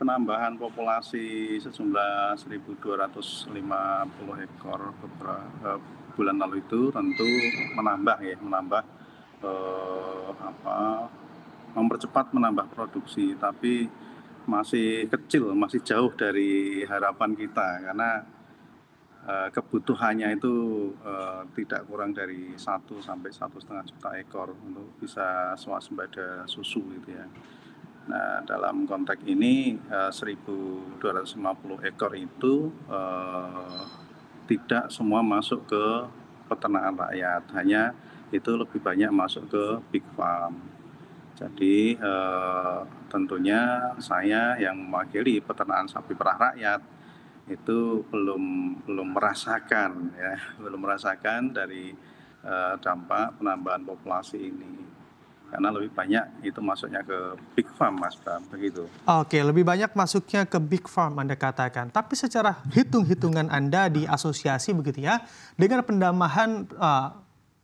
penambahan populasi sejumlah 1.250 ekor beberapa bulan lalu itu tentu menambah mempercepat menambah produksi, tapi masih kecil, masih jauh dari harapan kita karena kebutuhannya itu tidak kurang dari 1 sampai 1,5 juta ekor untuk bisa swasembada susu gitu ya. Nah, dalam konteks ini 1.250 ekor itu tidak semua masuk ke peternakan rakyat, hanya itu lebih banyak masuk ke big farm. Jadi tentunya saya yang mewakili peternakan sapi perah rakyat itu belum merasakan dari dampak penambahan populasi ini. Karena lebih banyak itu masuknya ke big farm, Mas Bram, begitu. Oke, lebih banyak masuknya ke big farm Anda katakan. Tapi secara hitung-hitungan Anda di asosiasi begitu ya, dengan pendambahan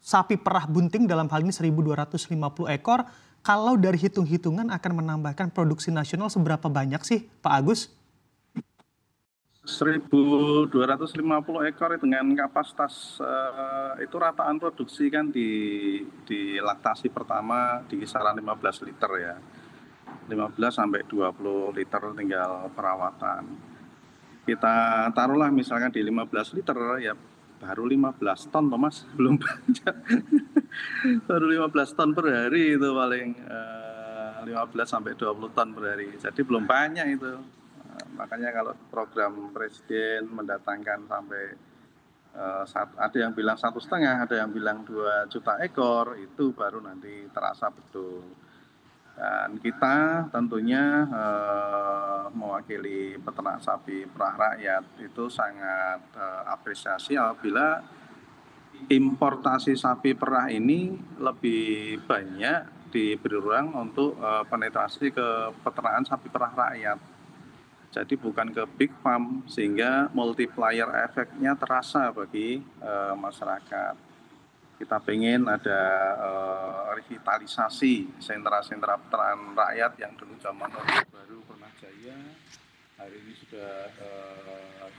sapi perah bunting dalam hal ini 1.250 ekor, kalau dari hitung-hitungan akan menambahkan produksi nasional seberapa banyak sih, Pak Agus? 1.250 ekor dengan kapasitas itu rataan produksi kan di laktasi pertama di kisaran 15 liter ya. 15 sampai 20 liter tinggal perawatan. Kita taruhlah misalkan di 15 liter ya baru 15 ton Mas, belum banyak. Baru 15 ton per hari itu paling 15 sampai 20 ton per hari. Jadi belum banyak itu. Makanya kalau program Presiden mendatangkan sampai ada yang bilang 1,5, ada yang bilang 2 juta ekor, itu baru nanti terasa betul. Dan kita tentunya mewakili peternak sapi perah rakyat itu sangat apresiasi apabila importasi sapi perah ini lebih banyak diberi ruang untuk penetrasi ke peternakan sapi perah rakyat. Jadi bukan ke big farm, sehingga multiplier efeknya terasa bagi masyarakat. Kita pengen ada revitalisasi sentra-sentra peternakan rakyat yang dulu zaman Orde Baru pernah jaya, hari ini sudah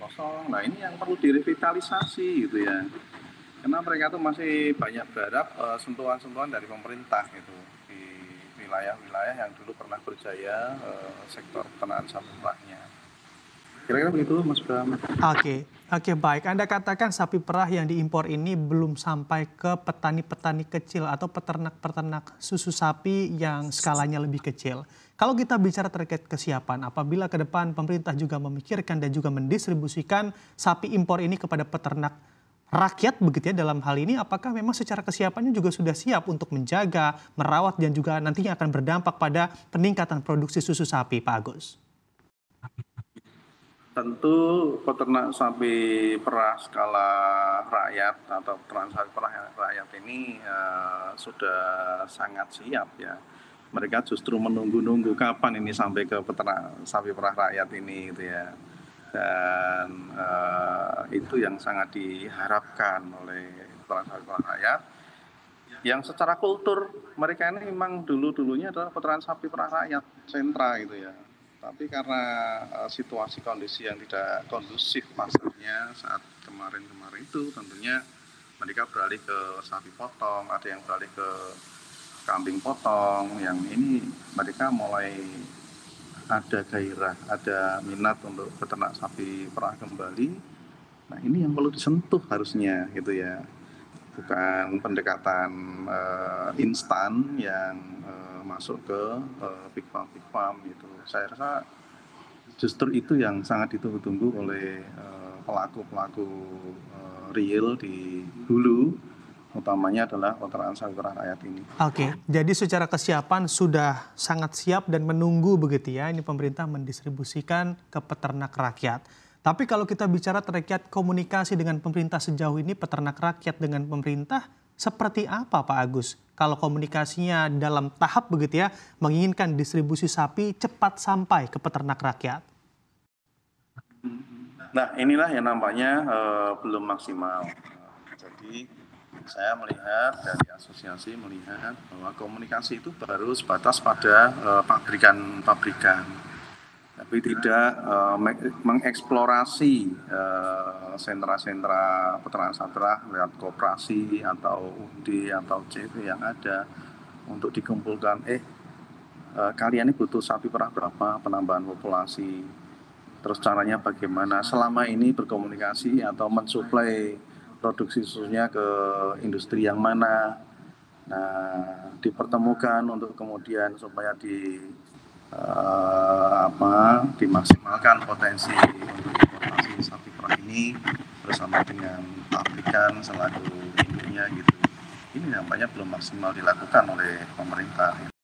kosong. Nah ini yang perlu direvitalisasi gitu ya. Karena mereka tuh masih banyak berharap sentuhan-sentuhan dari pemerintah gitu di wilayah-wilayah yang dulu pernah berjaya sektor peternakan sapi perahnya. Kira-kira begitu Mas Bram. Oke, baik. Anda katakan sapi perah yang diimpor ini belum sampai ke petani-petani kecil atau peternak-peternak susu sapi yang skalanya lebih kecil. Kalau kita bicara terkait kesiapan, apabila ke depan pemerintah juga memikirkan dan juga mendistribusikan sapi impor ini kepada peternak rakyat begitu ya dalam hal ini, apakah memang secara kesiapannya juga sudah siap untuk menjaga, merawat dan juga nantinya akan berdampak pada peningkatan produksi susu sapi, Pak Agus? Tentu peternak sapi perah skala rakyat atau peternak sapi perah rakyat ini sudah sangat siap ya. Mereka justru menunggu-nunggu kapan ini sampai ke peternak sapi perah rakyat ini gitu ya. Dan itu yang sangat diharapkan oleh peternak sapi perah rakyat. Yang secara kultur mereka ini memang dulunya adalah peternak sapi perah rakyat sentra gitu ya. Tapi karena situasi kondisi yang tidak kondusif pasarnya saat kemarin itu tentunya mereka beralih ke sapi potong, ada yang beralih ke kambing potong, yang ini mereka mulai ada gairah, ada minat untuk peternak sapi perah kembali. Nah ini yang perlu disentuh harusnya gitu ya. Bukan pendekatan instan yang masuk ke big farm gitu. Saya rasa justru itu yang sangat ditunggu-tunggu oleh pelaku-pelaku real di hulu, utamanya adalah peternakan sapi perah rakyat ini. Oke, jadi secara kesiapan sudah sangat siap dan menunggu begitu ya, ini pemerintah mendistribusikan ke peternak rakyat. Tapi kalau kita bicara terkait komunikasi dengan pemerintah sejauh ini, peternak rakyat dengan pemerintah, seperti apa Pak Agus? Kalau komunikasinya dalam tahap begitu ya, menginginkan distribusi sapi cepat sampai ke peternak rakyat. Nah inilah yang nampaknya belum maksimal. Jadi saya melihat dari asosiasi melihat bahwa komunikasi itu baru sebatas pada pabrikan-pabrikan. tapi tidak mengeksplorasi sentra-sentra peternak sapi perah lewat koperasi atau UD atau CV yang ada untuk dikumpulkan. Kalian ini butuh sapi perah berapa, penambahan populasi, terus caranya bagaimana, selama ini berkomunikasi atau mensuplai produksi susunya ke industri yang mana. Nah, dipertemukan untuk kemudian supaya dimaksimalkan potensi untuk importasi sapi perah ini bersama dengan pabrikan selaku induknya gitu. Ini nampaknya belum maksimal dilakukan oleh pemerintah.